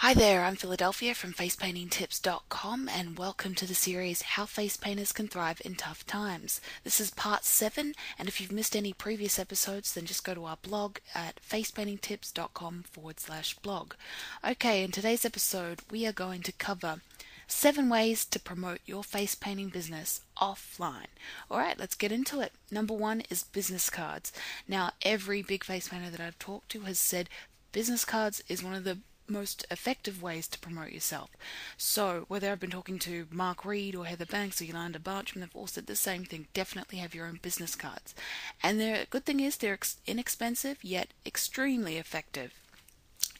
Hi there, I'm Philadelphia from facepaintingtips.com and welcome to the series How Face Painters Can Thrive in Tough Times. This is part 7, and if you've missed any previous episodes then just go to our blog at facepaintingtips.com/blog. Okay, in today's episode we are going to cover 7 ways to promote your face painting business offline. Alright, let's get into it. Number 1 is business cards. Now, every big face painter that I've talked to has said business cards is one of the most effective ways to promote yourself. So whether I've been talking to Mark Reed or Heather Banks or Yolanda Bartram, they've all said the same thing. Definitely have your own business cards. And the good thing is they're inexpensive yet extremely effective.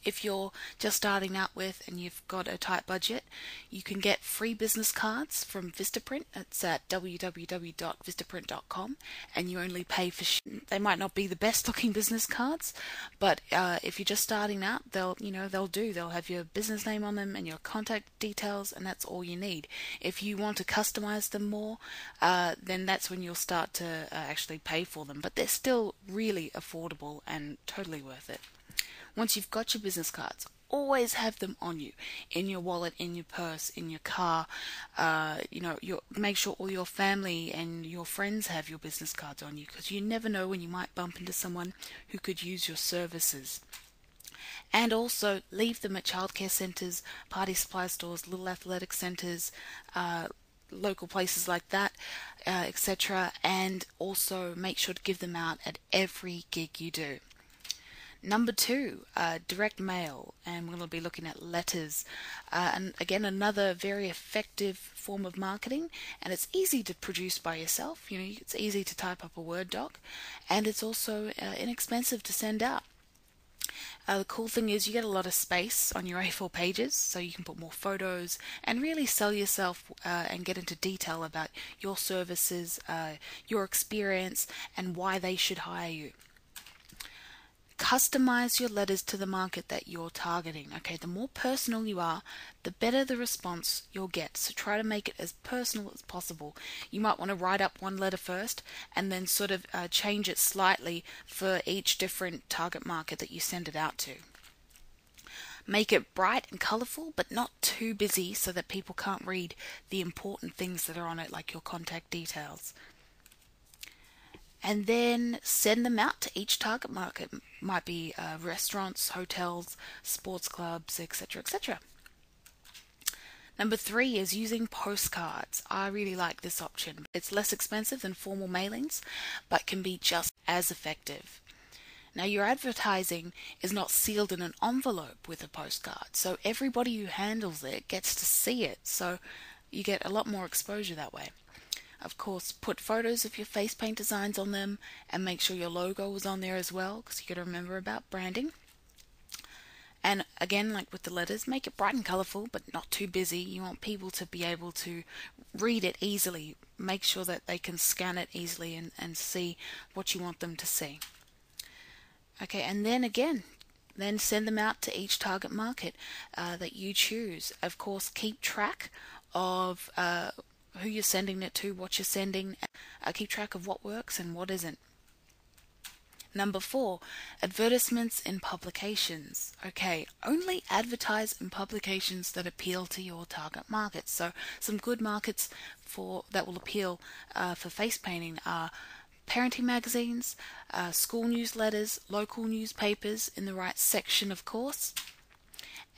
If you're just starting out with and you've got a tight budget, you can get free business cards from Vistaprint. It's at www.vistaprint.com, and you only pay for they might not be the best looking business cards, but if you're just starting out, they'll have your business name on them and your contact details, and that's all you need. If you want to customize them more, then that's when you'll start to actually pay for them, but they're still really affordable and totally worth it. Once you've got your business cards, always have them on you, in your wallet, in your purse, in your car. Make sure all your family and your friends have your business cards on you, because you never know when you might bump into someone who could use your services. And also leave them at childcare centres, party supply stores, little athletic centres, local places like that, etc. And also make sure to give them out at every gig you do. Number 2, direct mail, and we're going to be looking at letters. And again, another very effective form of marketing, and it's easy to produce by yourself. It's easy to type up a Word doc, and it's also inexpensive to send out. The cool thing is you get a lot of space on your A4 pages, so you can put more photos and really sell yourself and get into detail about your services, your experience, and why they should hire you. Customize your letters to the market that you're targeting. Okay, the more personal you are, the better the response you'll get. So try to make it as personal as possible. You might want to write up one letter first and then sort of change it slightly for each different target market that you send it out to. Make it bright and colorful, but not too busy so that people can't read the important things that are on it, like your contact details. And then send them out to each target market. Might be restaurants, hotels, sports clubs, etc., etc. Number 3 is using postcards. I really like this option. It's less expensive than formal mailings, but can be just as effective. Now, your advertising is not sealed in an envelope with a postcard, so everybody who handles it gets to see it, so you get a lot more exposure that way. Of course, put photos of your face paint designs on them and make sure your logo is on there as well, because you got to remember about branding. And again, like with the letters, make it bright and colorful but not too busy. You want people to be able to read it easily. Make sure that they can scan it easily and see what you want them to see. Okay, and then again, then send them out to each target market that you choose. Of course, keep track of who you're sending it to, what you're sending. Keep track of what works and what isn't. Number 4, advertisements in publications. Okay, only advertise in publications that appeal to your target market. So some good markets that will appeal for face painting are parenting magazines, school newsletters, local newspapers in the right section, of course.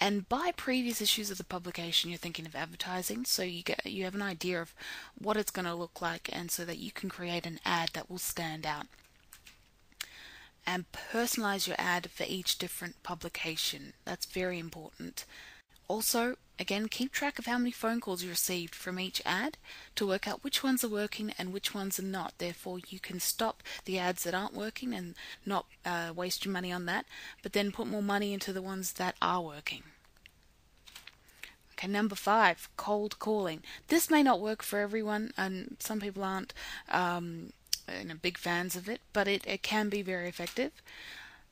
And buy previous issues of the publication you're thinking of advertising, so you have an idea of what it's going to look like, and so that you can create an ad that will stand out. And personalize your ad for each different publication. That's very important. Also, again, keep track of how many phone calls you received from each ad to work out which ones are working and which ones are not. Therefore, you can stop the ads that aren't working and not waste your money on that, but then put more money into the ones that are working. Okay, number 5, cold calling. This may not work for everyone, and some people aren't big fans of it, but it can be very effective.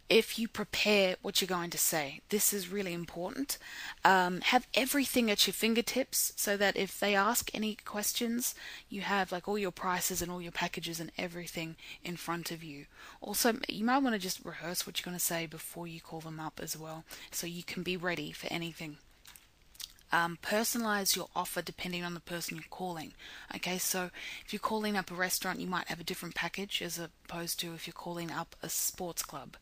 if you prepare what you're going to say. This is really important. Have everything at your fingertips so that if they ask any questions, you have like all your prices and all your packages and everything in front of you. Also, you might want to just rehearse what you're going to say before you call them up as well, so you can be ready for anything. Personalize your offer depending on the person you're calling. Okay, so if you're calling up a restaurant, you might have a different package as opposed to if you're calling up a sports club.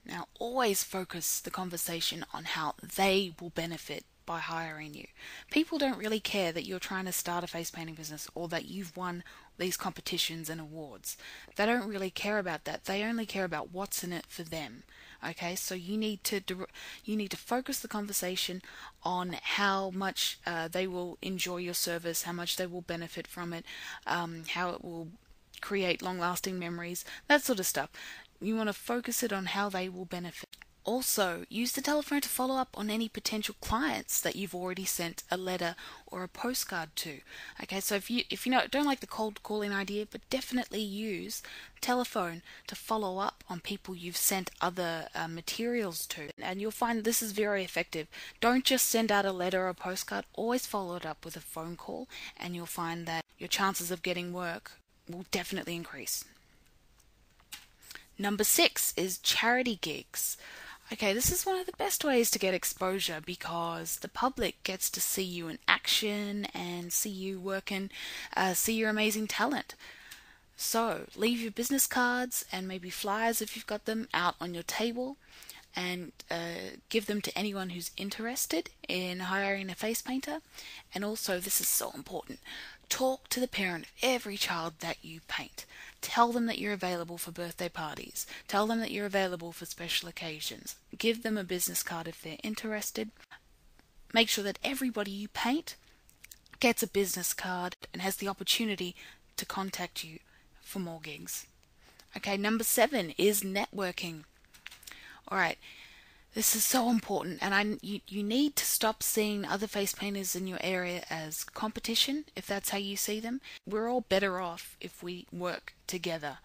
Now, always focus the conversation on how they will benefit by hiring you. People don't really care that you're trying to start a face painting business or that you've won these competitions and awards. They don't really care about that. They only care about what's in it for them. Okay, so you need to focus the conversation on how much they will enjoy your service, how much they will benefit from it, how it will create long-lasting memories, that sort of stuff. You want to focus it on how they will benefit. Also, use the telephone to follow up on any potential clients that you've already sent a letter or a postcard to. Okay, so if you don't like the cold calling idea, but definitely use telephone to follow up on people you've sent other materials to, and you'll find this is very effective. Don't just send out a letter or a postcard, always follow it up with a phone call, and you'll find that your chances of getting work will definitely increase. Number 6 is charity gigs. Okay, this is one of the best ways to get exposure because the public gets to see you in action and see you working, see your amazing talent. So, leave your business cards and maybe flyers if you've got them out on your table and give them to anyone who's interested in hiring a face painter. And also, this is so important, talk to the parent of every child that you paint. Tell them that you're available for birthday parties. Tell them that you're available for special occasions. Give them a business card if they're interested. Make sure that everybody you paint gets a business card and has the opportunity to contact you for more gigs. Okay, number 7 is networking. Alright, this is so important, and you need to stop seeing other face painters in your area as competition, if that's how you see them. We're all better off if we work together.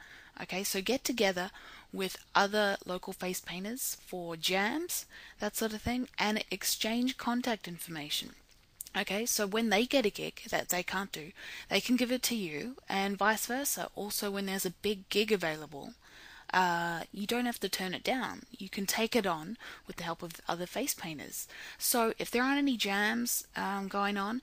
Okay, so get together with other local face painters for jams, that sort of thing, and exchange contact information. Okay, so when they get a gig that they can't do, they can give it to you, and vice versa. Also, when there's a big gig available, you don't have to turn it down. You can take it on with the help of other face painters. So if there aren't any jams going on,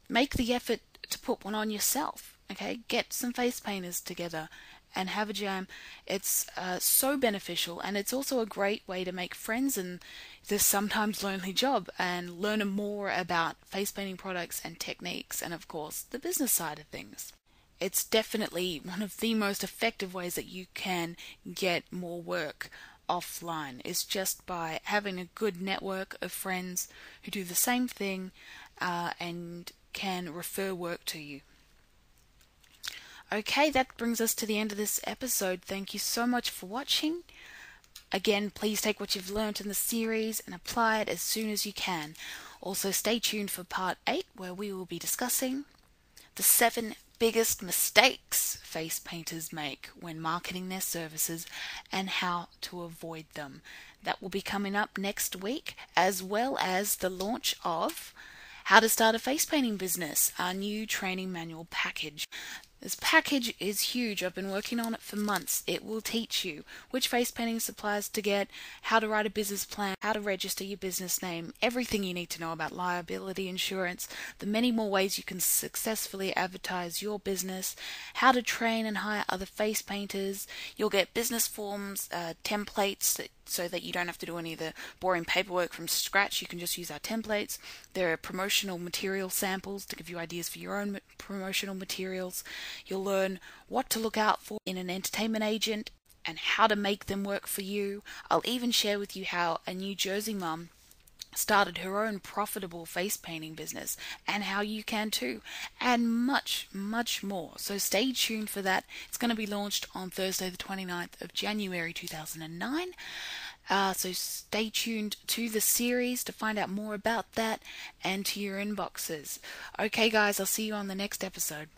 make the effort to put one on yourself. Okay, get some face painters together and have a jam. It's so beneficial, and it's also a great way to make friends in this sometimes lonely job and learn more about face painting products and techniques, and of course the business side of things. It's definitely one of the most effective ways that you can get more work offline, is just by having a good network of friends who do the same thing and can refer work to you. Okay, that brings us to the end of this episode. Thank you so much for watching. Again, please take what you've learned in the series and apply it as soon as you can. Also, stay tuned for part 8, where we will be discussing the 7 biggest mistakes face painters make when marketing their services and how to avoid them. That will be coming up next week, as well as the launch of How to Start a Face Painting Business, our new training manual package. This package is huge. I've been working on it for months. It will teach you which face painting supplies to get, how to write a business plan, how to register your business name, everything you need to know about liability insurance, the many more ways you can successfully advertise your business, how to train and hire other face painters. You'll get business forms, templates so that you don't have to do any of the boring paperwork from scratch. You can just use our templates. There are promotional material samples to give you ideas for your own promotional materials. You'll learn what to look out for in an entertainment agent and how to make them work for you. I'll even share with you how a New Jersey mum started her own profitable face painting business and how you can too, and much, much more. So stay tuned for that. It's going to be launched on Thursday the 29th of January 2009. So stay tuned to the series to find out more about that and to your inboxes. Okay guys, I'll see you on the next episode.